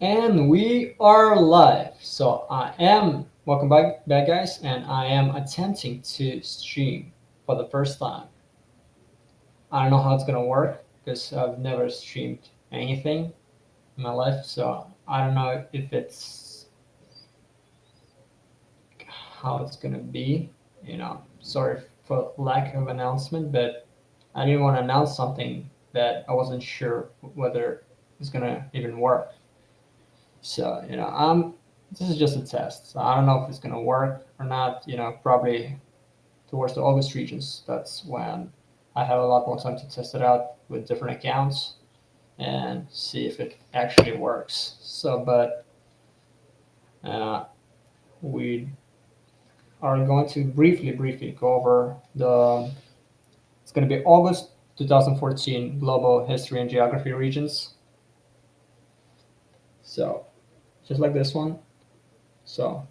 And we are live. So I am welcome back, guys, and I am attempting to stream for the first time. I don't know how it's gonna work because I've never streamed anything in my life, so I don't know if it's how it's gonna be. Sorry for lack of announcement, but I didn't want to announce something that I wasn't sure whether it's gonna even work. So, this is just a test. So I don't know if it's gonna work or not. Probably towards the August regions. That's when I have a lot more time to test it out with different accounts and see if it actually works. So, but uh, we are going to briefly go over the. It's going to be August 2014 Global History and Geography regions. So, just like this one. So,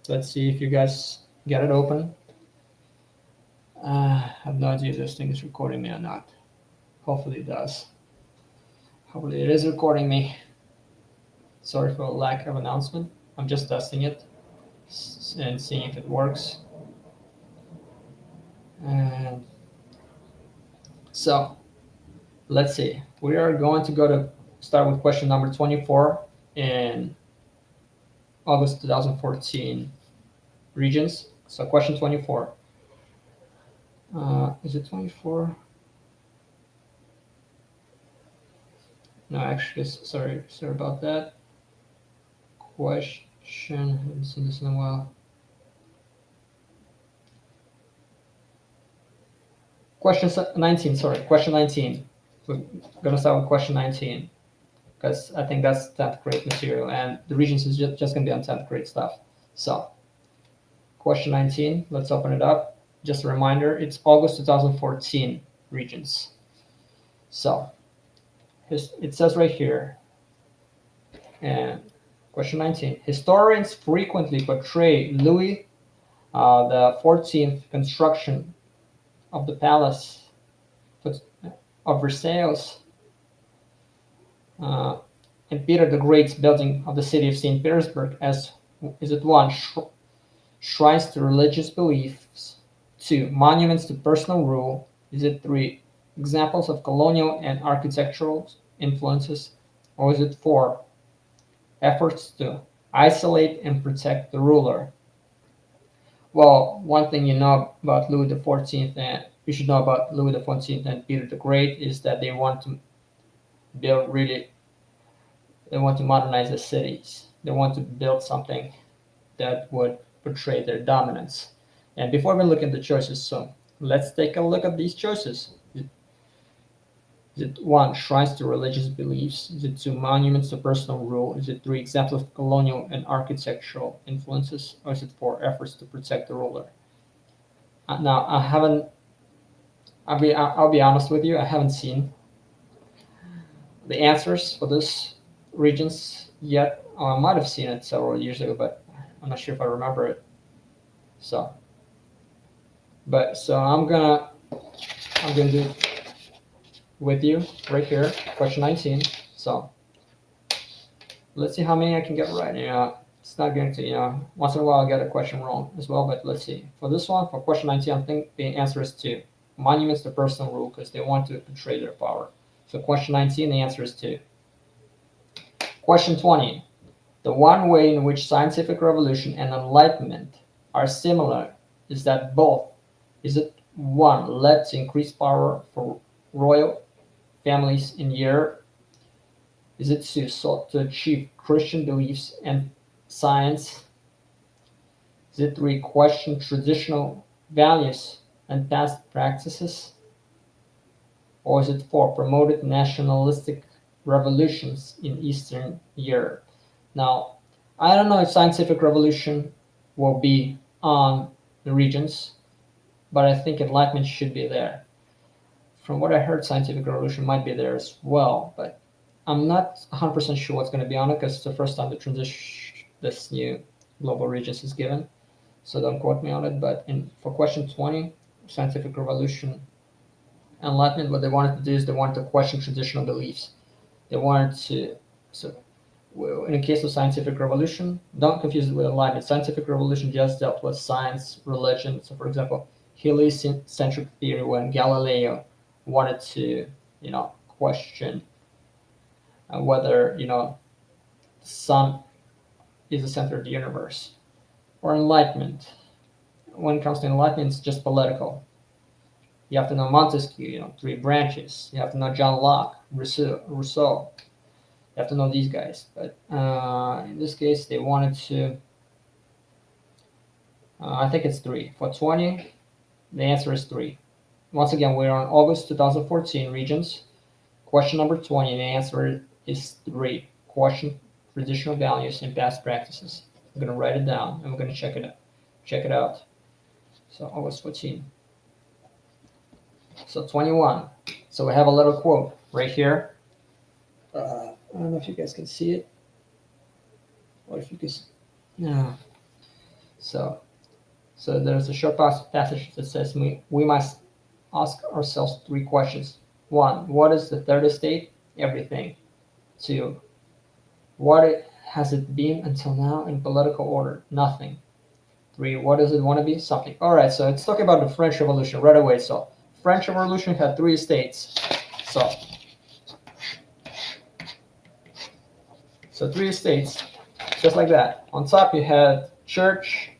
let's see if you guys get it open. I have no idea if this thing is recording me or not. Hopefully it does. Hopefully it is recording me. Sorry for lack of announcement. I'm just testing it and seeing if it works. And so let's see. We are going to start with question number 24 in August 2014 regions. So question 24. Is it 24? No, actually, sorry about that. Question, I haven't seen this in a while. Question 19, sorry, question 19. We're gonna start with question 19 because I think that's 10th grade material and the regions is just gonna be on 10th grade stuff. So, question 19, let's open it up. Just a reminder, it's August 2014 regions. So, it says right here, and question 19, historians frequently portray Louis the 14th construction of the palace of Versailles and Peter the Great's building of the city of St. Petersburg as is it one shrines to religious beliefs, two monuments to personal rule, is it three examples of colonial and architectural influences, or is it four efforts to isolate and protect the ruler? Well, one thing you know about Louis the XIV and you should know about Louis the XIV and Peter the Great is that they want to build really they want to modernize the cities. They want to build something that would portray their dominance. And before we look at the choices, so let's take a look at these choices. Is it one, shrines to religious beliefs? Is it two, monuments to personal rule? Is it three, examples of colonial and architectural influences? Or is it four, efforts to protect the ruler? Now, I haven't, I'll be honest with you, I haven't seen the answers for this regions yet. I might have seen it several years ago, but I'm not sure if I remember it. So, so I'm gonna do it with you right here, question 19. So let's see how many I can get right. It's not going to, once in a while I get a question wrong as well, but let's see. For this one, for question 19, I think the answer is two. Monuments to personal rule because they want to portray their power. So question 19, the answer is two. Question 20. The one way in which scientific revolution and enlightenment are similar is that both, is it one, led to increased power for royal families in Europe? Is it two, sought to achieve Christian beliefs and science? Is it three, question traditional values and past practices? Or is it four, promoted nationalistic revolutions in Eastern Europe? Now, I don't know if scientific revolution will be on the regions, but I think enlightenment should be there. From what I heard, scientific revolution might be there as well, but I'm not 100% sure what's going to be on it because it's the first time the transition, this new global regions is given. So don't quote me on it. But for question 20, scientific revolution, enlightenment, what they wanted to do is they wanted to question traditional beliefs. They wanted to, so in the case of scientific revolution, don't confuse it with enlightenment. Scientific revolution just dealt with science, religion. So, for example, heliocentric theory, when Galileo wanted to, question whether, the sun is the center of the universe. Or enlightenment. When it comes to enlightenment, it's just political. You have to know Montesquieu, three branches. You have to know John Locke, Rousseau. You have to know these guys. But in this case, they wanted to. I think it's three. For 20, the answer is three. Once again, we're on August 2014 regions. Question number 20, the answer is three. Question traditional values and past practices. I'm going to write it down and we're going to check it out. So August 14. So 21. So we have a little quote right here. I don't know if you guys can see it, or if you can. No. So there's a short passage that says we must ask ourselves three questions. 1. What is the third estate? Everything. 2. What has it been until now in political order? Nothing. 3. What does it want to be? Something. All right. So it's talking about the French Revolution right away. So French Revolution had 3 estates. So 3 estates, just like that. On top you had church,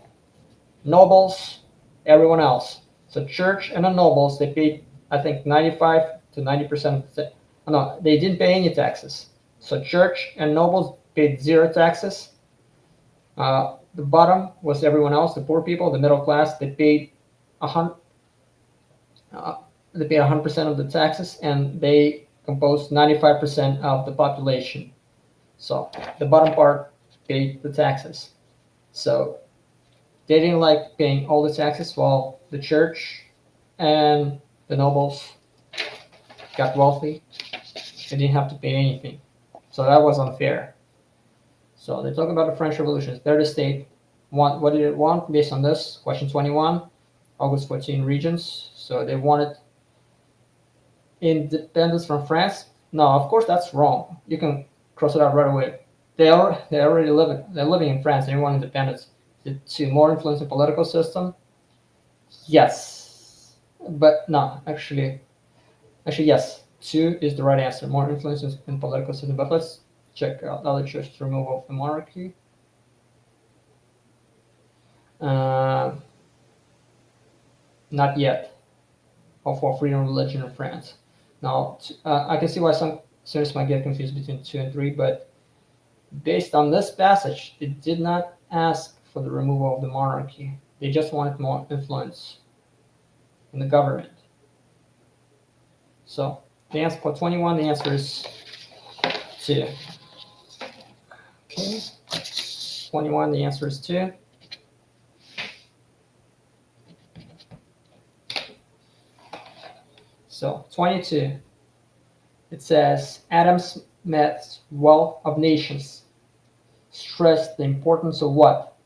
nobles, everyone else. So church and the nobles, they paid, I think, 95 to 90% of the. No, they didn't pay any taxes. So church and nobles paid 0 taxes. The bottom was everyone else, the poor people, the middle class. They paid 100% of the taxes, and they composed 95% of the population. So the bottom part paid the taxes. So they didn't like paying all the taxes, while the church and the nobles got wealthy. They didn't have to pay anything. So that was unfair. So they talk about the French Revolution. Third estate, what did it want based on this? Question 21, August 14 regions. So they wanted independence from France. No, of course that's wrong. You can cross it out right away. They're living in France. They want independence. To more influence the political system. Yes, but no, actually yes. 2 is the right answer. More influence in political system. But let's check out other choices. Removal of the monarchy. Not yet. Or for freedom of religion in France. Now, I can see why some students might get confused between 2 and 3, but based on this passage, it did not ask for the removal of the monarchy. They just wanted more influence in the government. So the answer for 21, the answer is 2. Okay. 21, the answer is 2. So 22, it says Adam Smith's Wealth of Nations stressed the importance of what?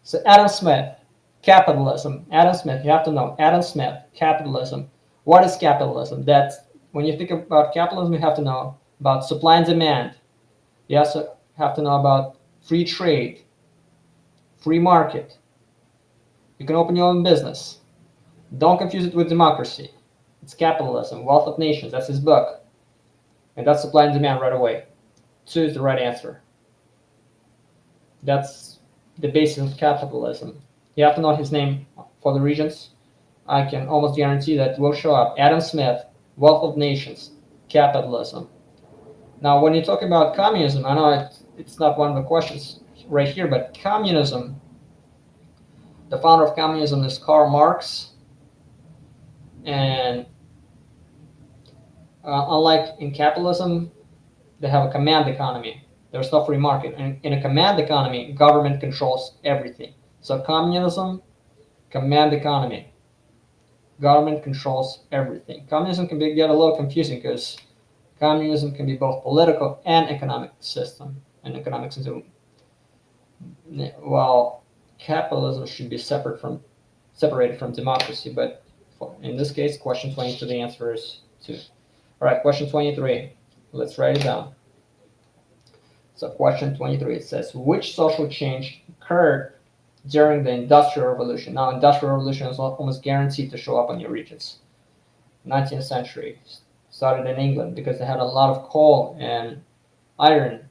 So Adam Smith, capitalism. Adam Smith, you have to know. Adam Smith, capitalism. What is capitalism? That's when you think about capitalism, you have to know about supply and demand. You also have to know about free trade, free market. You can open your own business. Don't confuse it with democracy. It's capitalism, Wealth of Nations. That's his book. And that's supply and demand right away. 2 is the right answer. That's the basis of capitalism. You have to know his name for the regions. I can almost guarantee that it will show up. Adam Smith, Wealth of Nations, capitalism. Now, when you talk about communism, I know it's not one of the questions right here, but communism, the founder of communism is Karl Marx. And unlike in capitalism, they have a command economy. There's no free market. And in a command economy, government controls everything. So communism, command economy. Government controls everything. Communism can get a little confusing because communism can be both political and economic system. And economic system, well, capitalism should be separated from democracy. But in this case, question 22, the answer is 2. All right, question 23. Let's write it down. So question 23, it says, which social change occurred during the Industrial Revolution? Now, Industrial Revolution is almost guaranteed to show up on your regions. 19th century started in England because they had a lot of coal and iron,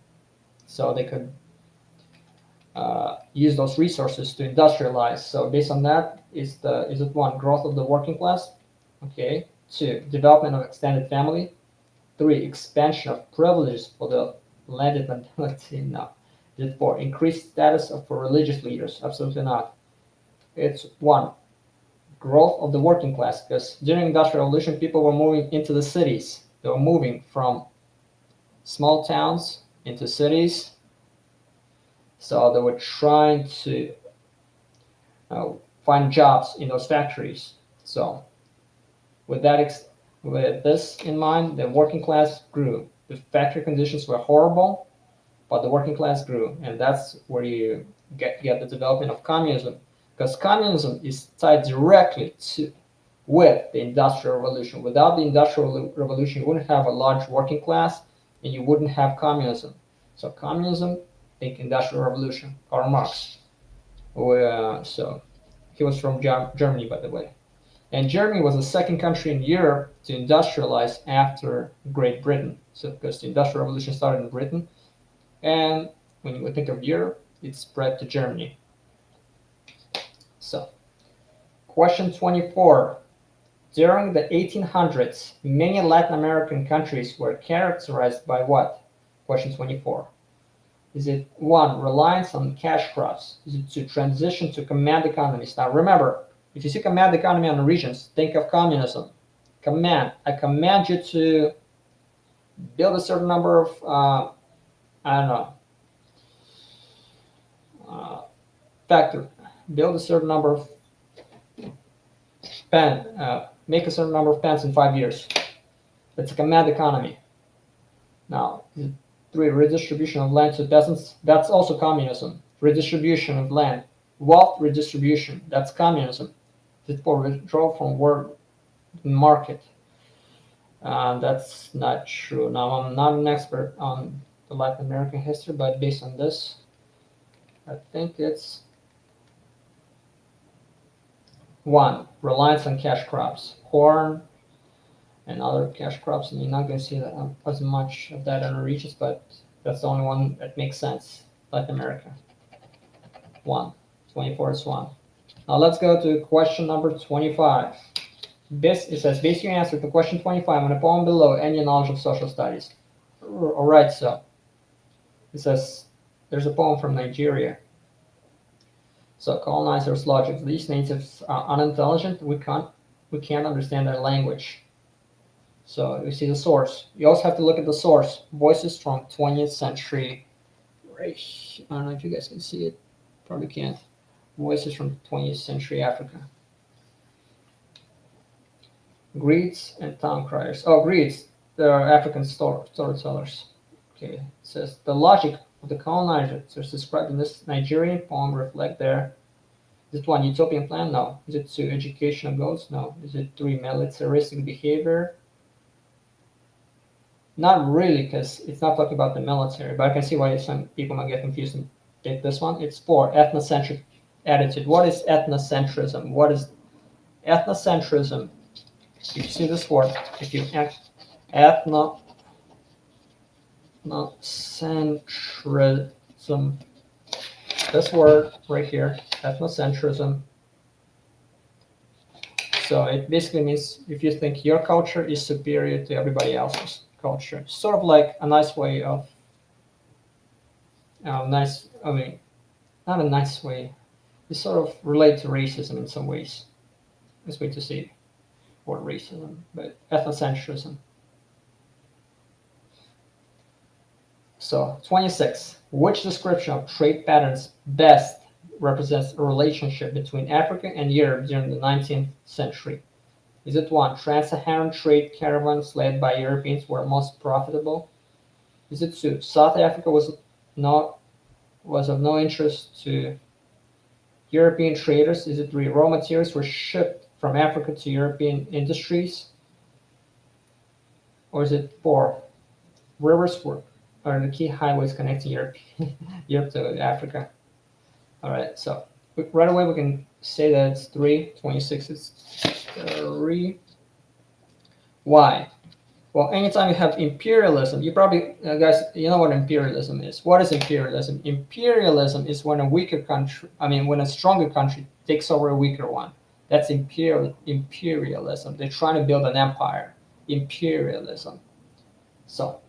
so they could use those resources to industrialize. So based on that, is it one, growth of the working class? Okay. Two, development of extended family. Three, expansion of privileges for the landed nobility. No. Is it four, increased status for religious leaders? Absolutely not. It's one, growth of the working class, because during industrial revolution people were moving into the cities. They were moving from small towns into cities, so they were trying to find jobs in those factories. So with this in mind, the working class grew. The factory conditions were horrible, but the working class grew, and that's where you get the development of communism, because communism is tied directly with the Industrial Revolution. Without the Industrial Revolution, you wouldn't have a large working class, and you wouldn't have communism. So communism, think Industrial Revolution, Karl Marx. So he was from Germany, by the way. And Germany was the second country in Europe to industrialize after Great Britain. So because the Industrial Revolution started in Britain, and when you think of Europe, it spread to Germany. So, question 24. During the 1800s, many Latin American countries were characterized by what? Question 24. Is it one, reliance on cash crops? Is it two, transition to command economies? Now remember, if you see command economy on the regions, think of communism. Command. I command you to build a certain number of, I don't know, factory. Build a certain number of make a certain number of pens in 5 years. That's a command economy. Now, three, redistribution of land to peasants. That's also communism. Redistribution of land. Wealth redistribution. That's communism. For withdrawal from world market. That's not true. Now, I'm not an expert on the Latin American history, but based on this, I think it's one, reliance on cash crops, corn and other cash crops, and you're not going to see that as much of that in the regions, but that's the only one that makes sense. Latin America. 1. 24 is 1. Now let's go to question number 25. It says, base your answer to question 25 on a poem below and your knowledge of social studies. Alright, so it says, there's a poem from Nigeria. So colonizers' logic. These natives are unintelligent. We can't understand their language. So you see the source. You also have to look at the source. Voices from 20th century. I don't know if you guys can see it. Probably can't. Voices from 20th century Africa. Greeds and town criers. Oh, greeds. They're African storytellers. Okay. It says the logic of the colonizers described in this Nigerian poem reflect their. Is it one, utopian plan? No. Is it two, educational goals? No. Is it three, militaristic behavior? Not really, because it's not talking about the military, but I can see why some people might get confused and take this one. It's four, ethnocentric attitude. What is ethnocentrism? What is ethnocentrism? If you see this word, if you ethnocentrism, this word right here, ethnocentrism. So it basically means if you think your culture is superior to everybody else's culture, sort of like a nice way of, not a nice way, you sort of relate to racism in some ways. Nice way to see or racism, but ethnocentrism. So 26. Which description of trade patterns best represents a relationship between Africa and Europe during the 19th century? Is it one, trans-Saharan trade caravans led by Europeans were most profitable? Is it two, South Africa was of no interest to European traders? Is it three, raw materials were shipped from Africa to European industries? Or is it four, rivers were are the key highways connecting Europe, Europe to Africa. All right, so right away we can say that it's 326. It's 3. Why? Well, anytime you have imperialism, you probably, guys, you know what imperialism is. What is imperialism? Imperialism is when a weaker country, when a stronger country takes over a weaker one. That's imperialism. They're trying to build an empire. Imperialism. So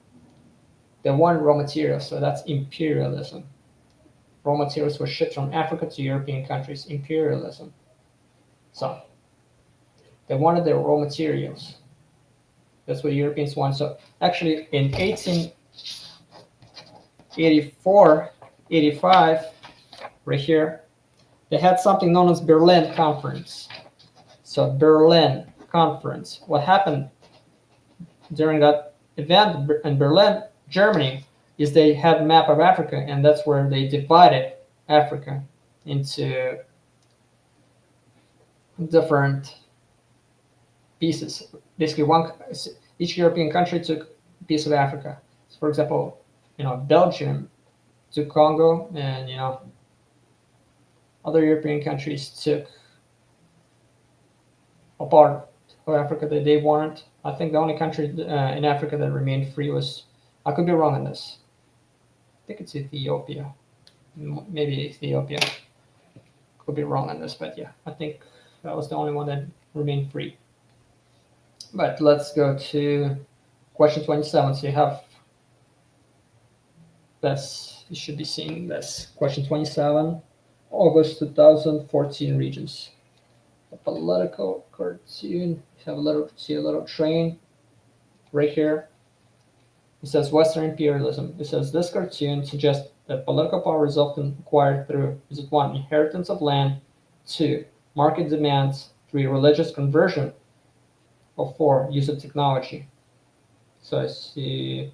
they want raw materials, so that's imperialism. Raw materials were shipped from Africa to European countries. Imperialism. So they wanted their raw materials. That's what Europeans want. So actually, in 1884, 85, right here, they had something known as Berlin Conference. So Berlin Conference. What happened during that event in Berlin, Germany, is they had a map of Africa, and that's where they divided Africa into different pieces. Basically, each European country took a piece of Africa. So for example, Belgium took Congo, and other European countries took a part of Africa that they wanted. I think the only country in Africa that remained free was, I could be wrong on this. I think it's Ethiopia. Maybe Ethiopia. Could be wrong on this, but yeah, I think that was the only one that remained free. But let's go to question 27. So you have this, you should be seeing this. Question 27, August 2014 regions. A political cartoon. You see a little train right here. It says Western imperialism. It says this cartoon suggests that political power is often acquired through, is it 1, inheritance of land, 2, market demands, 3, religious conversion, or 4, use of technology. So I see,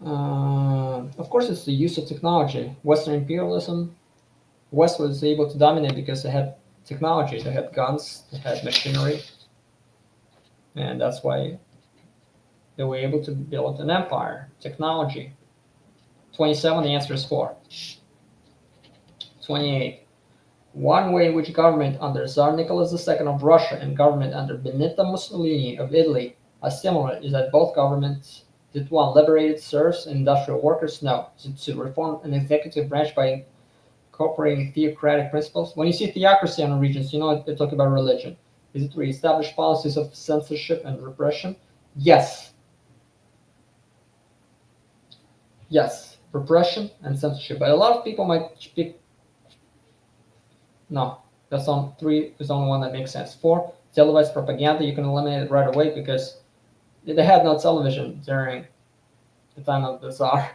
of course it's the use of technology. Western imperialism, West was able to dominate because they had technology, they had guns, they had machinery, and that's why they were able to build an empire. Technology. 27, the answer is 4. 28. One way in which government under Tsar Nicholas II of Russia and government under Benito Mussolini of Italy are similar is that both governments, is it 1, liberated serfs and industrial workers? No. Is it 2, reform an executive branch by incorporating theocratic principles? When you see theocracy on regions, they're talking about religion. Is it 3, establish policies of censorship and repression? Yes. Yes, repression and censorship. But a lot of people might speak. No, that's on 3 is the only one that makes sense. 4, televised propaganda. You can eliminate it right away because they had no television during the time of the Tsar.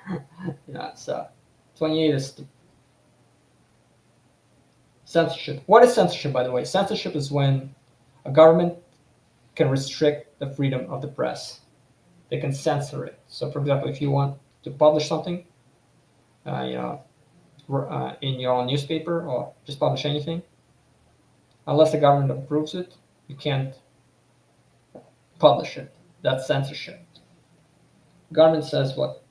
So 28 is censorship. What is censorship, by the way? Censorship is when a government can restrict the freedom of the press. They can censor it. So, for example, if you want to publish something, in your own newspaper or just publish anything, unless the government approves it, you can't publish it. That's censorship. Government says what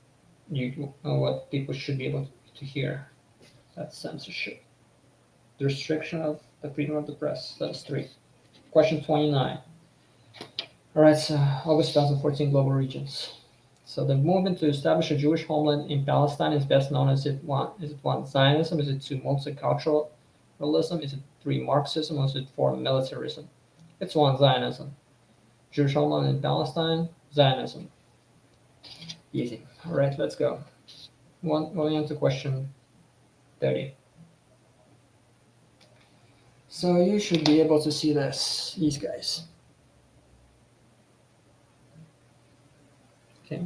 people should be able to hear. That's censorship. The restriction of the freedom of the press. That's 3. Question 29. All right, so August 2014 global regions. So the movement to establish a Jewish homeland in Palestine is best known as is it 1, Zionism? Is it 2, multiculturalism? Is it 3, Marxism? Or is it 4, militarism? It's 1, Zionism. Jewish homeland in Palestine, Zionism. Easy. All right, let's go. Going on to question 30. So you should be able to see these guys. Okay.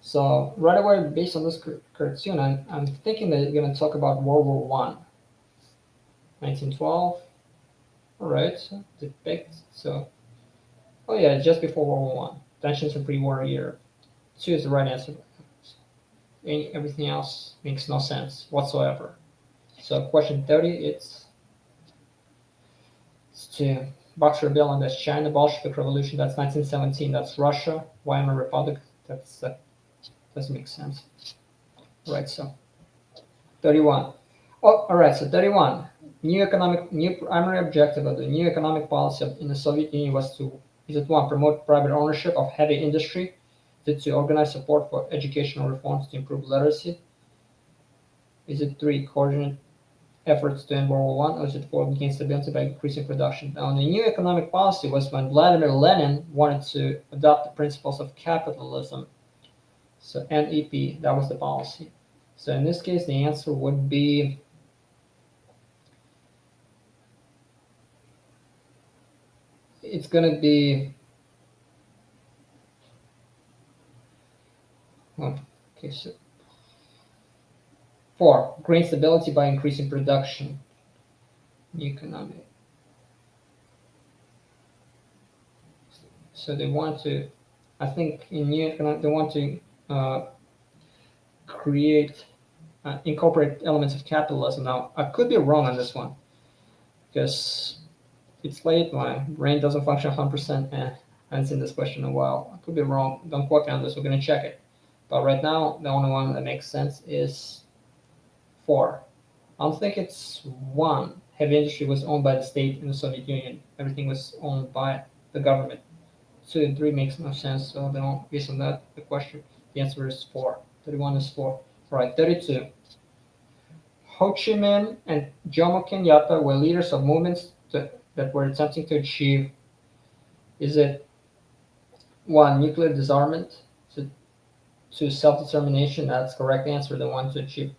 So right away, based on this cartoon, I'm thinking that you're going to talk about World War One, 1912. All right, depict. So, oh yeah, just before World War One. Tensions in pre-war Europe. 2 is the right answer. Everything else makes no sense whatsoever. So question 30, it's 2. Boxer Rebellion, that's China. Bolshevik Revolution, that's 1917, that's Russia. Weimar Republic, that doesn't make sense. Right, so 31. Oh, all right, so 31. New primary objective of the new economic policy in the Soviet Union was to, is it one, promote private ownership of heavy industry? Is it to organize support for educational reforms to improve literacy? Is it three, coordinate efforts to end World War One, or is it four, gain stability by increasing production? Now, the new economic policy was when Vladimir Lenin wanted to adopt the principles of capitalism. So NEP, that was the policy. So in this case, the answer would be it's going to be okay. So four, gain stability by increasing production. Economic. So they want to, I think, in new economic, they want to uh, create, incorporate elements of capitalism. Now, I could be wrong on this one because it's late. My brain doesn't function 100%, and I haven't seen this question in a while. I could be wrong. Don't quote me on this. We're going to check it. But right now, the only one that makes sense is four. I don't think it's one. Heavy industry was owned by the state in the Soviet Union. Everything was owned by the government. Two and three makes no sense. So don't based on that the question. The answer is four. 31 is four. All right, 32. Ho Chi Minh and Jomo Kenyatta were leaders of movements that were attempting to achieve. Is it one, nuclear disarmament? To, to self-determination? That's correct answer. They want to achieve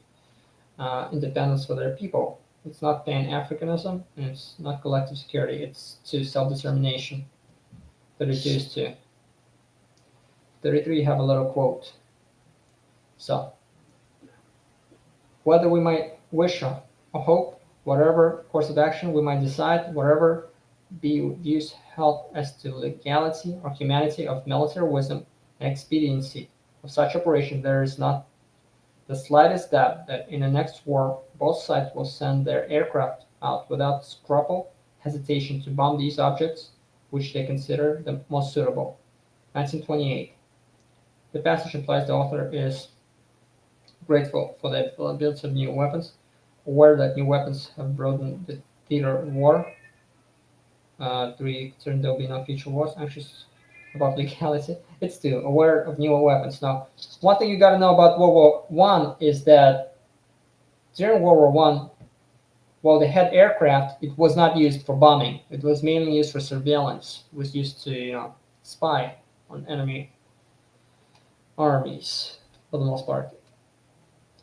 independence for their people. It's not pan-Africanism, and it's not collective security. It's to self-determination. 32 is 2. 33, you have a little quote. So, whether we might wish or hope, whatever course of action we might decide, whatever be views held as to legality or humanity of military wisdom and expediency of such operation, there is not the slightest doubt that in the next war both sides will send their aircraft out without scruple, hesitation to bomb these objects which they consider the most suitable. 1928. The passage implies the author is grateful for the availability of new weapons, aware that new weapons have broadened the theater of war. 3, concerned there will be no future wars, anxious about legality. It's 2, aware of newer weapons. Now, one thing you got to know about World War One is that during World War One, while they had aircraft, it was not used for bombing. It was mainly used for surveillance. It was used to, spy on enemy armies for the most part.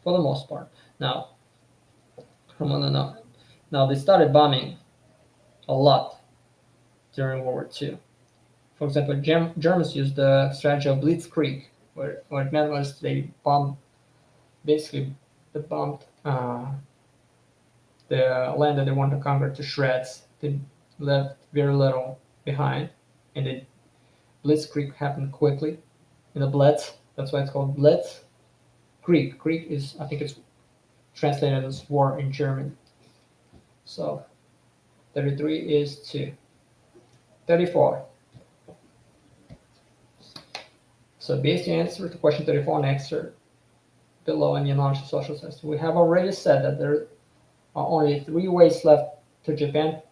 For the most part. Now, now they started bombing a lot during World War Two. For example, Germans used the strategy of blitzkrieg, where what it meant was they bombed, basically, they bombed the land that they wanted to conquer to shreds. They left very little behind, and the blitzkrieg happened quickly. In the blitz, that's why it's called blitz. Krieg is, I think it's translated as war in German. So 33 is 2. 34. So based on answer to question 34 and answer below in the knowledge of social science, we have already said that there are only 3 ways left to Japan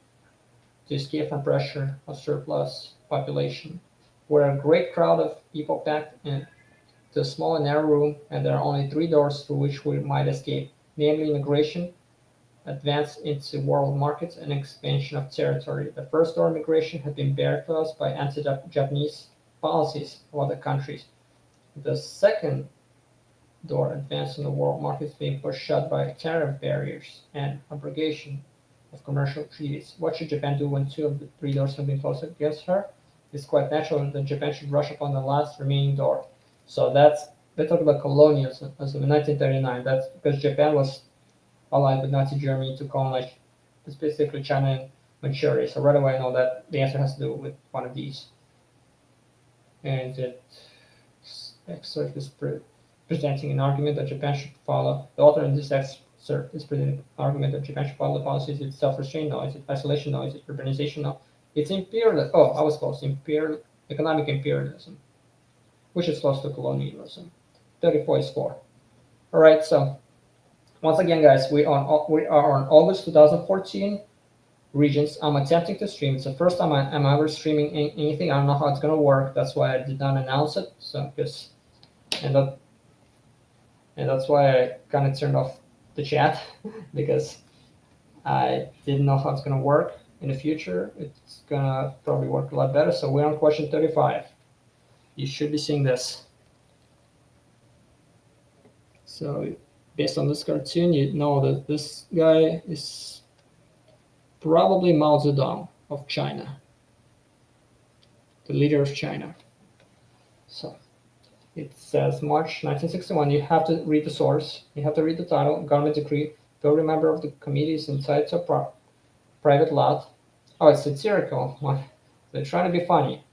to escape from pressure of surplus population, where a great crowd of people packed into a small and narrow room, and there are only 3 doors through which we might escape, namely immigration, advance into world markets, and expansion of territory. The first door, immigration, had been barred to us by anti-Japanese policies of other countries. The second door, advance in the world markets, being pushed shut by tariff barriers and abrogation of commercial treaties. What should Japan do when 2 of the 3 doors have been closed against her? It's quite natural that Japan should rush upon the last remaining door. So they talk about colonialism as of 1939. That's because Japan was allied with Nazi Germany to colonize specifically China and Manchuria. So right away I know that the answer has to do with one of these. And it excerpt is presenting an argument that Japan should follow. The author in this excerpt is presenting an argument that Japan should follow the policies. Is it self-restraint? No. Is it isolation? No. Is it urbanization? No. It's imperial. Oh, I was close. Imperial economic imperialism, which is close to colonialism. 34 is 4. All right. So once again, guys, we are on August 2014. Regions. I'm attempting to stream. It's the first time I'm ever streaming anything. I don't know how it's gonna work. That's why I did not announce it. So because and that and that's why I kind of turned off the chat because I didn't know how it's gonna work in the future. It's gonna probably work a lot better. So we're on question 35. You should be seeing this. So based on this cartoon, you know that this guy is probably Mao Zedong of China, the leader of China. So it says March 1961. You have to read the source. You have to read the title. Government decree. Every member of the committee is entitled to a private lot. Oh, it's satirical. They're trying to be funny,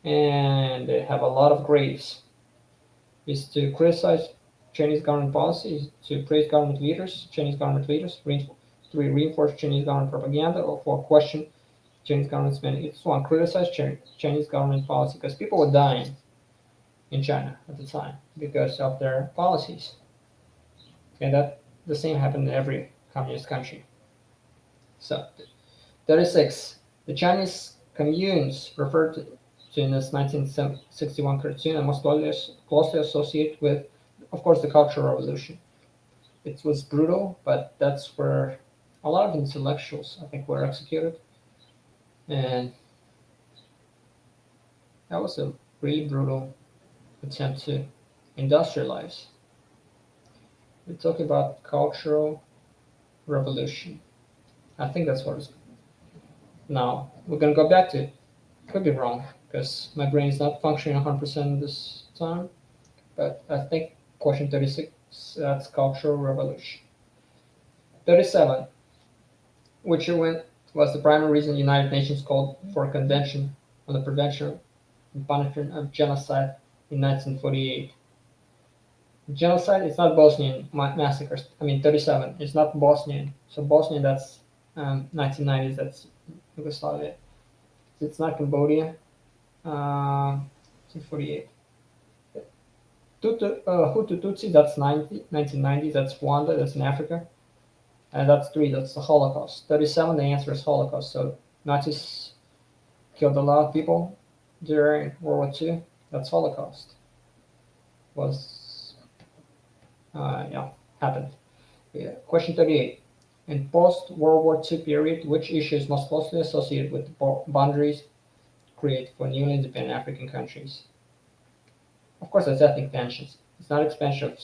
and they have a lot of graves. Is to criticize Chinese government policy, to praise government leaders, Chinese government leaders, to reinforce Chinese government propaganda, or for question Chinese government spending. It's one criticize Chinese government policy because people were dying in China at the time because of their policies, and that the same happened in every communist country. So, 36. The Chinese communes referred to in this 1961 cartoon and most closely associated with, of course, the Cultural Revolution. It was brutal, but that's where a lot of intellectuals, I think, were executed, and that was a really brutal attempt to industrialize. We're talking about Cultural Revolution. I think that's what it's. Now we're gonna go back to it. Could be wrong because my brain is not functioning 100% this time. But I think question 36, that's Cultural Revolution. 37, which was the primary reason the United Nations called for a convention on the prevention and punishment of genocide in 1948. Genocide is not Bosnian massacres. I mean, 37 it's not Bosnian. So Bosnian, that's 1990s, that's Yugoslavia. It's not Cambodia. 48. Hutu Tutsi, that's 1990s, that's Rwanda, that's in Africa. And that's 3, that's the Holocaust. 37, the answer is Holocaust. So Nazis killed a lot of people during World War II. That's Holocaust. Was, happened. Yeah. Question 38. In post-World War II period, which issues most closely associated with the boundaries created for newly independent African countries? Of course, it's ethnic tensions. It's not expansion of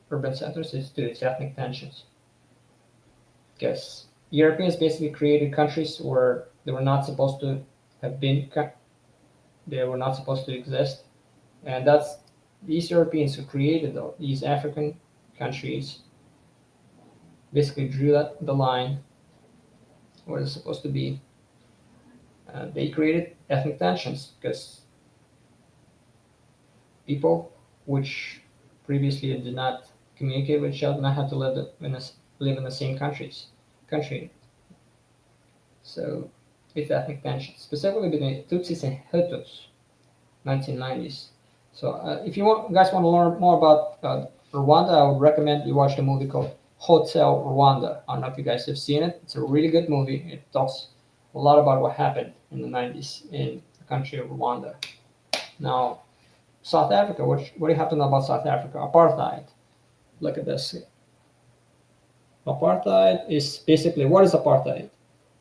urban centers, it's ethnic tensions. Because Europeans basically created countries where they were not supposed to have been, they were not supposed to exist. And that's these Europeans who created these African countries basically drew the line where they're supposed to be. They created ethnic tensions because people which previously did not communicate with each other now have to live in the same country. So it's ethnic tensions, specifically between Tutsis and Hutus, 1990s. So if guys want to learn more about Rwanda, I would recommend you watch the movie called Hotel Rwanda. I don't know if you guys have seen it. It's a really good movie. It talks a lot about what happened in the 90s in the country of Rwanda. Now, South Africa, what do you have to know about South Africa? Apartheid. Look at this. Apartheid is basically, what is apartheid?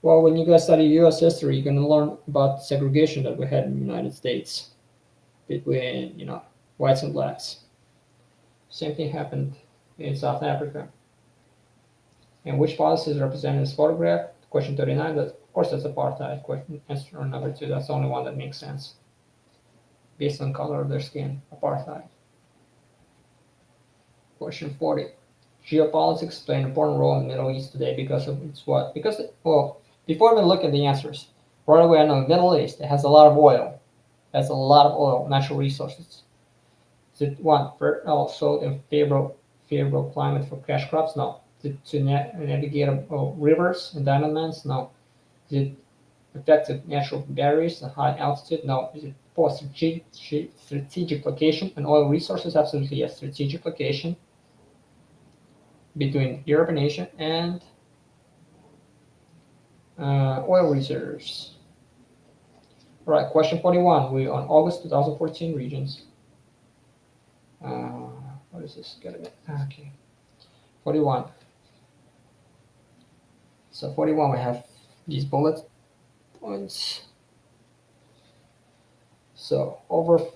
Well, when you guys study U.S. history, you're going to learn about segregation that we had in the United States between, whites and blacks. Same thing happened in South Africa. And which policy is represented in this photograph? Question 39, of course that's apartheid. Question answer number 2, that's the only one that makes sense. Based on color of their skin, apartheid. Question 40. Geopolitics play an important role in the Middle East today because of its what? Before we look at the answers, right away I know the Middle East, it has a lot of oil. It has a lot of oil, natural resources. Is it one, also a favorable climate for cash crops? No. To navigate rivers and diamond mines? No. Is it effective natural barriers at high altitude? No. Is it poor strategic location and oil resources? Absolutely yes. Strategic location between Europe and Asia, and oil reserves. All right, question 41. We on August 2014 regions. Uh, what is this? Get it? Okay. 41. So 41, we have these bullet points. So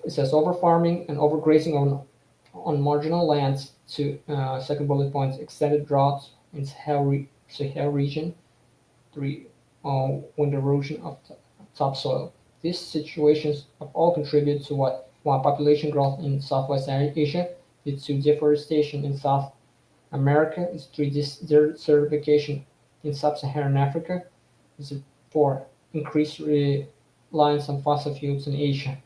it says over farming and overgrazing on marginal lands. To second bullet point, extended drought in Sahel region. Three, wind erosion of topsoil. These situations have all contributed to what one population growth in Southwest Asia, due to deforestation in South America, is three desertification in Sub-Saharan Africa, is four increased reliance on fossil fuels in Asia.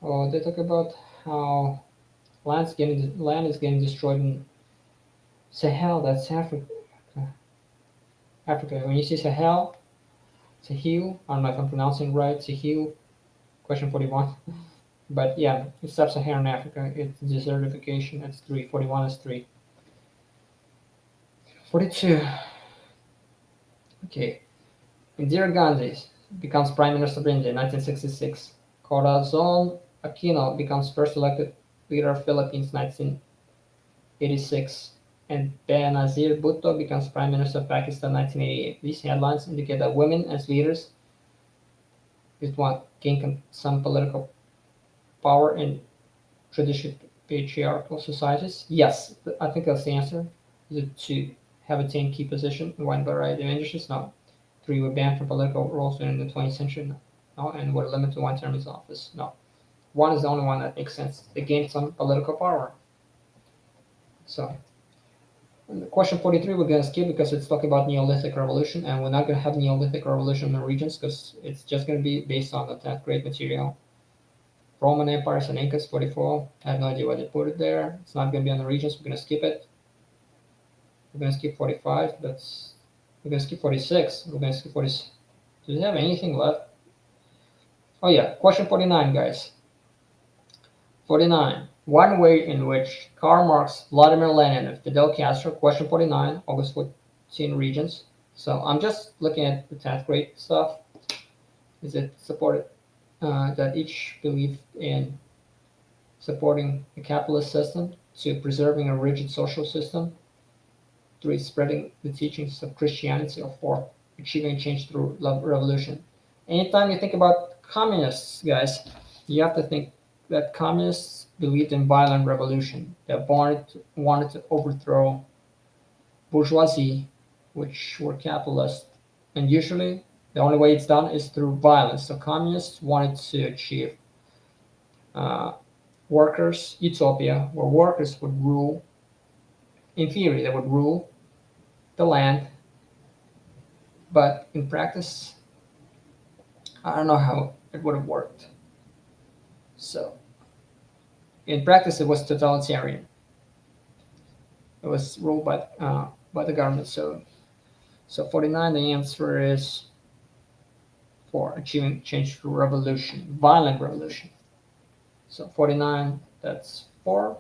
Oh, they talk about how land is getting destroyed in Sahel. That's Africa. Africa. When you see Sahel, I don't know if I'm pronouncing it right. Sahel, question 41. But yeah, it's Sub-Saharan Africa. It's desertification. That's 3. 41 is 3. 42. Okay. Indira Gandhi becomes Prime Minister of India in 1966. Corazon Aquino becomes first elected leader of Philippines 1986. And Benazir Bhutto becomes Prime Minister of Pakistan 1988. These headlines indicate that women as leaders is what gain some political power in traditional patriarchal societies. Yes, I think that's the answer. Is it to have attained key position in wide variety of industries? No. 3, were banned from political roles during the 20th century? No. And were limited to one term in office? No. 1 is the only one that makes sense. They gained some political power. So, question 43 we're going to skip because it's talking about Neolithic Revolution, and we're not going to have Neolithic Revolution in the regions because it's just going to be based on the 10th grade material. Roman empires and Incas, 44. I have no idea why they put it there. It's not going to be on the regions. We're going to skip it. We're going to skip 45. We're going to skip 46. We're going to skip 46. Do they have anything left? Oh yeah, question 49, guys. 49. One way in which Karl Marx, Vladimir Lenin, and Fidel Castro, question 49, August 14 regions. So I'm just looking at the 10th grade stuff. Is it supported that each believed in supporting a capitalist system, 2, preserving a rigid social system, 3, spreading the teachings of Christianity, or 4, achieving change through revolution. Anytime you think about communists, guys, you have to think that communists believed in violent revolution, that wanted to overthrow bourgeoisie, which were capitalists. And usually, the only way it's done is through violence. So communists wanted to achieve workers' utopia, where workers would rule. In theory, they would rule the land, but in practice, I don't know how it would have worked. So, in practice, it was totalitarian. It was ruled by the government. So 49. The answer is 4, achieving change through revolution, violent revolution. So 49. That's 4.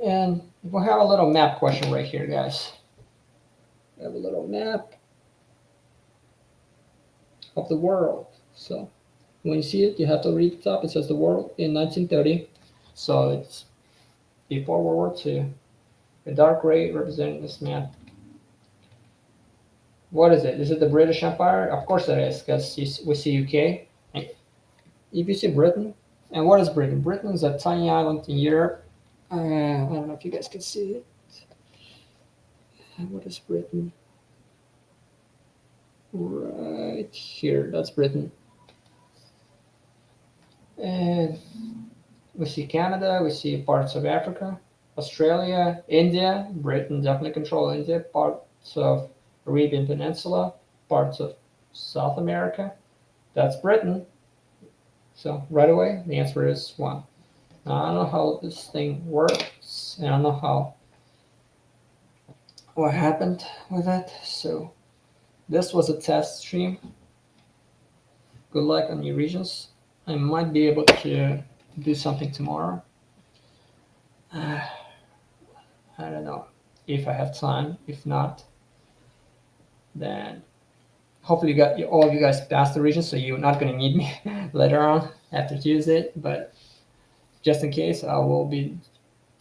And we'll have a little map question right here, guys. We have a little map of the world. So when you see it, you have to read the top. It says the world in 1930. So it's before World War II. The dark gray representing this map. What is it? Is it the British Empire? Of course it is, because we see UK. And if you see Britain, and what is Britain? Britain is a tiny island in Europe. I don't know if you guys can see it. What is Britain? Right here, that's Britain. And we see Canada, we see parts of Africa, Australia, India. Britain definitely control India, parts of Arabian Peninsula, parts of South America. That's Britain. So right away, the answer is 1. Now, I don't know how this thing works, and I don't know what happened with it. So This was a test stream. Good luck on your regions. I might be able to do something tomorrow. I don't know if I have time. If not, then hopefully all of you guys passed the region, so you're not gonna need me later on after Tuesday. But just in case, I will be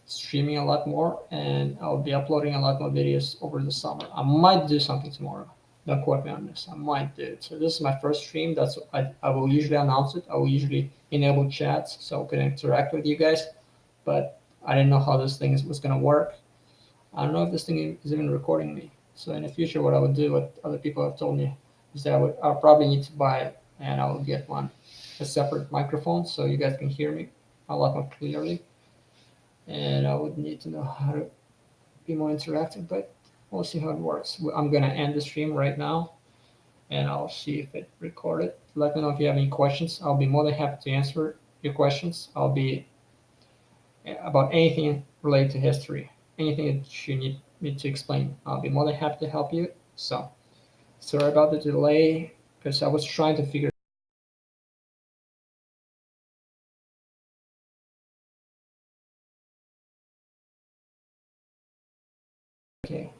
streaming a lot more and I'll be uploading a lot more videos over the summer. I might do something tomorrow. Don't quote me on this. I might do it. So this is my first stream. I will usually announce it. I will usually enable chats so I can interact with you guys. But I didn't know how this thing was gonna work. I don't know if this thing is even recording me. So in the future, what I would do, what other people have told me, is that I'll probably need to buy and I'll get a separate microphone so you guys can hear me a lot more clearly. And I would need to know how to be more interactive, but we'll see how it works. I'm gonna end the stream right now, and I'll see if it recorded. Let me know if you have any questions. I'll be more than happy to answer your questions. I'll be about anything related to history, anything that you need me to explain. I'll be more than happy to help you. So sorry about the delay because I was trying to figure. Okay,